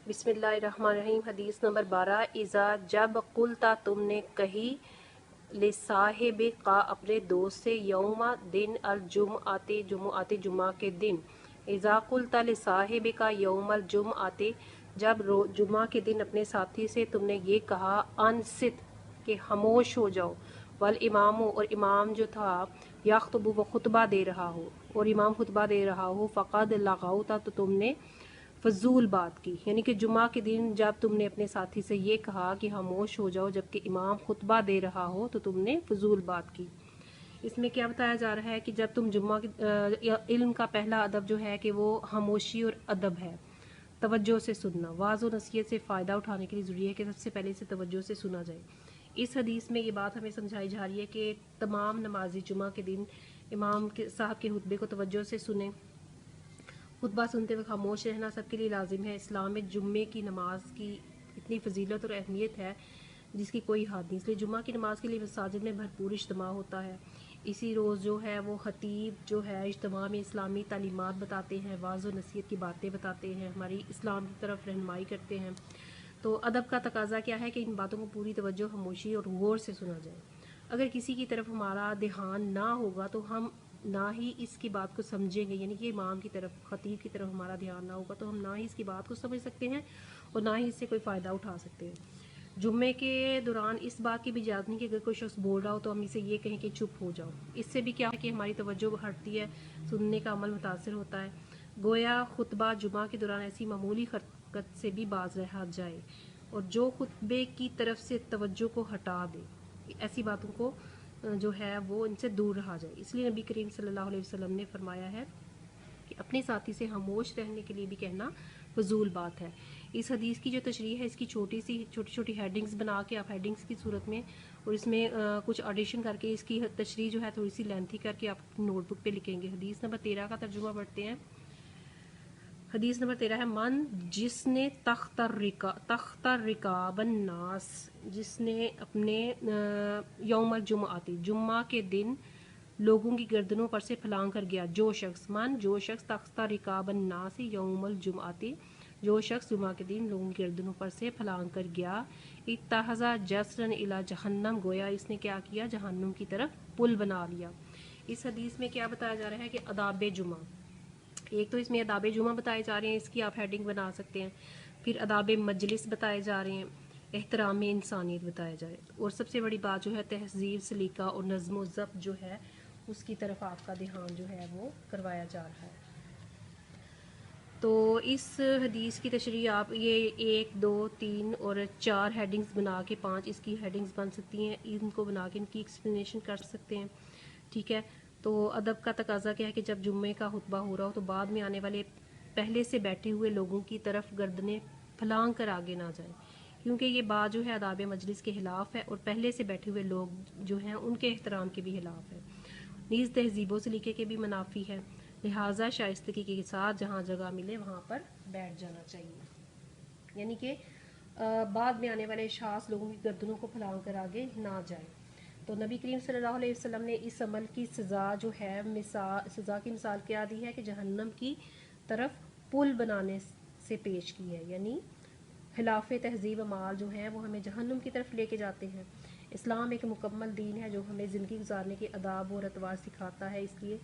بسم اللہ الرحمن الرحیم۔ حدیث نمبر 12۔ اذا جب قلتا تم نے کہی لصاحب کا اپنے دوست سے یوم دن الجمعۃ جمعہ کے دن۔ اذا قلتا لصاحب کا یوم الجمعۃ جب جمعہ کے دن اپنے ساتھی سے تم نے یہ کہا انصت کہ خاموش ہو جاؤ، والامام اور امام جو تھا یخطب وہ خطبہ دے رہا ہو اور امام خطبہ دے رہا ہو، فقد لغوت تو تم نے فضول بات کی، یعنی کہ جمعہ کے دن جب تم نے اپنے ساتھی سے یہ کہا کہ خاموش ہو جاؤ جبکہ امام خطبہ دے رہا ہو تو تم نے فضول بات کی۔ اس میں کیا بتایا جا رہا ہے کہ جب تم جمعہ علم کا پہلا ادب جو ہے کہ وہ خاموشی اور ادب ہے، توجہ سے سننا، واعظ و نصیحت سے فائدہ اٹھانے کے لیے ضروری ہے کہ سب سے پہلے سے توجہ سے سنا جائے۔ اس حدیث میں یہ بات ہمیں سمجھائی جا رہی ہے کہ تمام نمازی جمعہ کے دن امام صاحب کے خطبے کو توجہ سے سنیں۔ خطبہ سنتے ہوئے خاموش رہنا سب کے لیے لازم ہے۔ اسلام میں جمعے کی نماز کی اتنی فضیلت اور اہمیت ہے جس کی کوئی حد نہیں، اس لیے جمعہ کی نماز کے لیے مساجد میں بھرپور اجتماع ہوتا ہے۔ اسی روز جو ہے وہ خطیب جو ہے اجتماع میں اسلامی تعلیمات بتاتے ہیں، واعظ و نصیحت کی باتیں بتاتے ہیں، ہماری اسلام کی طرف رہنمائی کرتے ہیں۔ تو ادب کا تقاضا کیا ہے کہ ان باتوں کو پوری توجہ، خاموشی اور غور سے سنا جائے۔ اگر کسی کی طرف ہمارا دھیان نہ ہوگا تو ہم نہ ہی اس کی بات کو سمجھیں گے، یعنی کہ امام کی طرف، خطیب کی طرف ہمارا دھیان نہ ہوگا تو ہم نہ ہی اس کی بات کو سمجھ سکتے ہیں اور نہ ہی اس سے کوئی فائدہ اٹھا سکتے ہیں۔ جمعے کے دوران اس بات کی بھی اجازت نہیں کہ اگر کوئی شخص بول رہا ہو تو ہم اسے یہ کہیں کہ چپ ہو جاؤ، اس سے بھی کیا ہے کہ ہماری توجہ ہٹتی ہے، سننے کا عمل متاثر ہوتا ہے۔ گویا خطبہ جمعہ کے دوران ایسی معمولی حرکت سے بھی باز رہا جائے اور جو خطبے کی طرف سے توجہ کو ہٹا دے، ایسی باتوں کو جو ہے وہ ان سے دور رہا جائے۔ اس لیے نبی کریم صلی اللہ علیہ وسلم نے فرمایا ہے کہ اپنے ساتھی سے خاموش رہنے کے لیے بھی کہنا فضول بات ہے۔ اس حدیث کی جو تشریح ہے اس کی چھوٹی چھوٹی ہیڈنگز بنا کے آپ ہیڈنگز کی صورت میں اور اس میں کچھ ایڈیشن کر کے اس کی تشریح جو ہے تھوڑی سی لینتھی کر کے آپ نوٹ بک پہ لکھیں گے۔ حدیث نمبر 13 کا ترجمہ پڑھتے ہیں۔ حدیث نمبر 13 ہے من جس نے تخت رکاب الناس، جس نے اپنے یوم الجمعہ جمعہ کے دن لوگوں کی گردنوں پر سے پھلانگ کر گیا، جو شخص تخت رکاب الناس یوم الجمعہ، جو شخص جمعہ کے دن لوگوں کی گردنوں پر سے پھلانگ کر گیا، اتخذ جسرا الی جہنم، گویا اس نے کیا کیا، جہنم کی طرف پل بنا لیا۔ اس حدیث میں کیا بتایا جا رہا ہے کہ آداب جمعہ، ایک تو اس میں آداب جمعہ بتائے جا رہے ہیں، اس کی آپ ہیڈنگ بنا سکتے ہیں، پھر آداب مجلس بتائے جا رہے ہیں، احترام انسانیت بتایا جائے، اور سب سے بڑی بات جو ہے تہذیب، سلیقہ اور نظم و ضبط جو ہے اس کی طرف آپ کا دھیان جو ہے وہ کروایا جا رہا ہے۔ تو اس حدیث کی تشریح آپ یہ 1 2 3 اور 4 ہیڈنگز بنا کے 5 اس کی ہیڈنگز بن سکتی ہیں، ان کو بنا کے ان کی ایکسپلینیشن کر سکتے ہیں، ٹھیک ہے۔ تو ادب کا تقاضا کیا ہے کہ جب جمعے کا خطبہ ہو رہا ہو تو بعد میں آنے والے پہلے سے بیٹھے ہوئے لوگوں کی طرف گردنیں پھلانگ کر آگے نہ جائیں، کیونکہ یہ بات جو ہے آداب مجلس کے خلاف ہے اور پہلے سے بیٹھے ہوئے لوگ جو ہیں ان کے احترام کے بھی خلاف ہے، نیز تہذیب و سلیقے کے بھی منافی ہے، لہٰذا شائستگی کے ساتھ جہاں جگہ ملے وہاں پر بیٹھ جانا چاہیے، یعنی کہ بعد میں آنے والے اشخاص لوگوں کی گردنوں کو پھلانگ کر آگے نہ جائیں۔ تو نبی کریم صلی اللہ علیہ وسلم نے اس عمل کی سزا جو ہے سزا کی مثال کیا دی ہے کہ جہنم کی طرف پل بنانے سے پیش کی ہے، یعنی خلاف تہذیب اعمال جو ہیں وہ ہمیں جہنم کی طرف لے کے جاتے ہیں۔ اسلام ایک مکمل دین ہے جو ہمیں زندگی گزارنے کے آداب اور اطوار سکھاتا ہے، اس لیے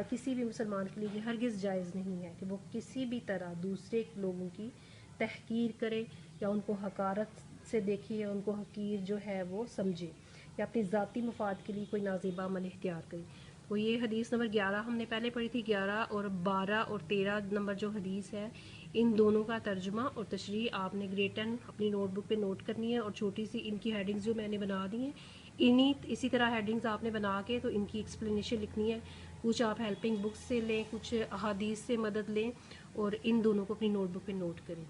کسی بھی مسلمان کے لیے ہرگز جائز نہیں ہے کہ وہ کسی بھی طرح دوسرے لوگوں کی تحقیر کرے یا ان کو حقارت سے دیکھے یا ان کو حقیر جو ہے وہ سمجھے یا اپنی ذاتی مفاد کے لیے کوئی نازیبہ عمل اختیار کرے۔ تو یہ حدیث نمبر 11 ہم نے پہلے پڑھی تھی، 11 اور 12 اور 13 نمبر جو حدیث ہے ان دونوں کا ترجمہ اور تشریح آپ نے گریٹن اپنی نوٹ بک پہ نوٹ کرنی ہے، اور چھوٹی سی ان کی ہیڈنگز جو میں نے بنا دی ہیں اسی طرح ہیڈنگز آپ نے بنا کے تو ان کی ایکسپلینیشن لکھنی ہے، کچھ آپ ہیلپنگ بکس سے لیں، کچھ احادیث سے مدد لیں اور ان دونوں کو اپنی نوٹ بک پہ نوٹ کریں۔